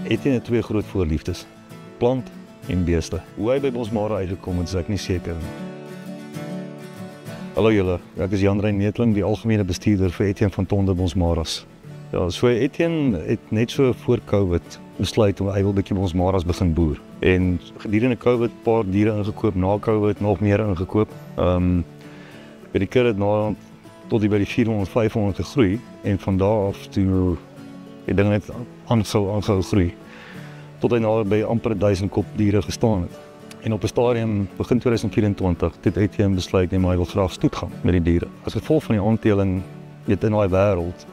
Etienne het twee groot voorliefdes, plant en beeste. Hoe hy by Bosmara uitgekom het, is ek nie seker nie. Hallo julle, ek is Jan Rein Neethling, die algemene bestuurder vir Etienne van Tonder Bosmaras. Ja, so Etienne het net so voor COVID besluit om hy wil bietjie Bosmaras begin boer. En gedurende COVID paar diere ingekoop, na COVID nog meer ingekoop. By die kudde het na tot by die 400, 500 gegroei en van daar af toe die ding net aangehou groei. Tot hy nou by amper 1000 kop diere gestaan het. En op 'n stadium begin 2024 het Etienne besluit maar hy wil graag stoet gaan met die diere. As gevolg van die aanteling in daai wêreld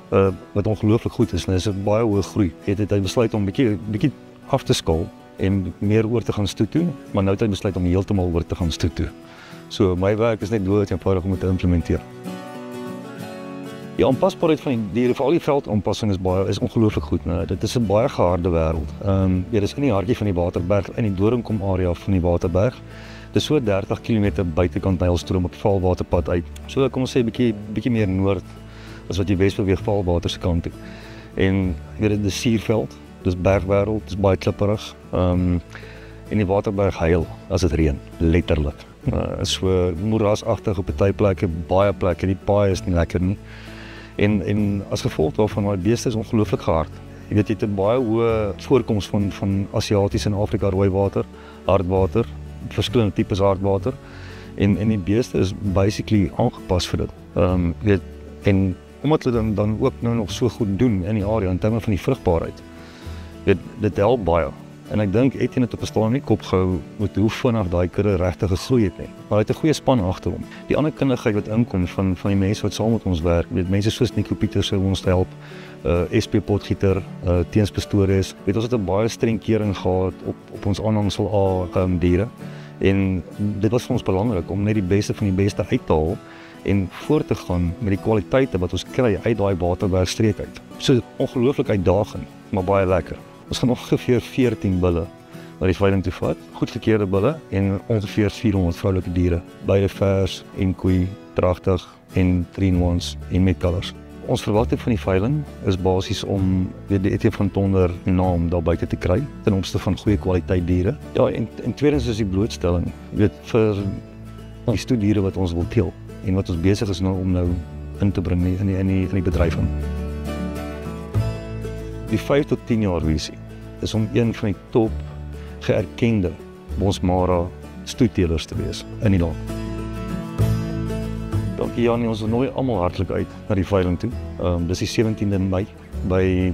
wat ongelooflik goed is en is 'n baie hoë groei. Het hy besluit om bietjie af te skaal en meer oor te gaan stoet toe, maar nou het hy besluit om heeltemal oor te gaan stoet toe. So my werk is net dood eenvoudig om dit te implementeer. Die aanpasbaarheid van die diere, veral die veldaanpassing is ongelooflik goed. Nou, dit is 'n baie geharde wêreld. Dit is in die hartjie van die Waterberg, in die Doringkom area van die Waterberg. Dit is so 30 km buitekant Nylstroom op die Valwaterpad uit. So kom ons sê bietjie meer noord as wat jy wes beweeg Valwater se kant toe. En dit is suurveld, dis bergwêreld, dis baie klipperig. En die Waterberg huil as dit reën, letterlik. So moerasagtig op party plekke, baie plekke, die paai is nie lekker nie. En as gevolg daarvan, die beeste is ongelooflik gehard. Jy weet, jy het 'n baie hoë voorkoms van Asiatiese en Afrika rooi water, hardwater, verskillende tipes hardwater. En die beeste is basically aangepas vir dit. Weet, en omdat hulle dan ook nou nog so goed doen in die area in terme van die vrugbaarheid. Dit help baie. En ek dink Etienne het op 'n stadium nie kop gehou met hoe vinnig daai kudde regtig gegroei het nie. Maar hy het 'n goeie span agter hom. Die ander kundigheid wat inkom van die mense wat saam met ons werk, weet mense soos Nico Pieters sou ons help, SP Potgieter, Teens Pastores. Weet ons het 'n baie streng keuring gehad op ons aanhangsel diere. En dit was vir ons belangrik om net die beste van die beste uit te haal en voort te gaan met die kwaliteite wat ons kry uit daai Waterbergstreek uit. So ongelooflik uitdagend, maar baie lekker. Ons gaan ongeveer 14 bulle na die veiling toe vat, goedgekeurde bulle en ongeveer 400 vroulike diere, beide vers en koei, dragtig en 3-in-1s en met colors. Ons verwagting van die veiling is basies om die Etienne van Tonder naam daar buite te kry ten opsigte van goeie kwaliteit diere. Ja, en tweedens is die blootstelling, weet vir die stoediere wat ons wil teel en wat ons besig is nou om nou in te bring in die bedryf in. Die 5 tot 10 jaar visie is om een van die top geërkende Bosmara stoetteelers te wees in die land. Dankie Janie, ons nooi almal hartlik uit na die veiling toe. Dis die 17de Mei by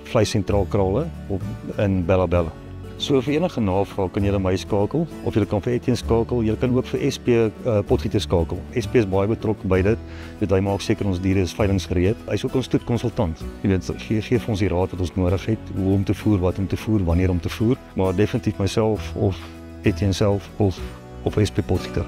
Vleis Sentraal Krale in Bella Bella. So vir enige navraag kan julle my skakel of julle kan vir Etienne skakel. Julle kan ook vir SP Potgieter skakel. SP is baie betrokke by dit. Hy maak seker ons diere is veilingsgereed. Hy's ook ons stoetkonsultant. Jy weet, gee vir ons die raad wat ons nodig het, hoe om te voer, wat om te voer, wanneer om te voer. Maar definitief myself of Etienne self of SP Potgieter.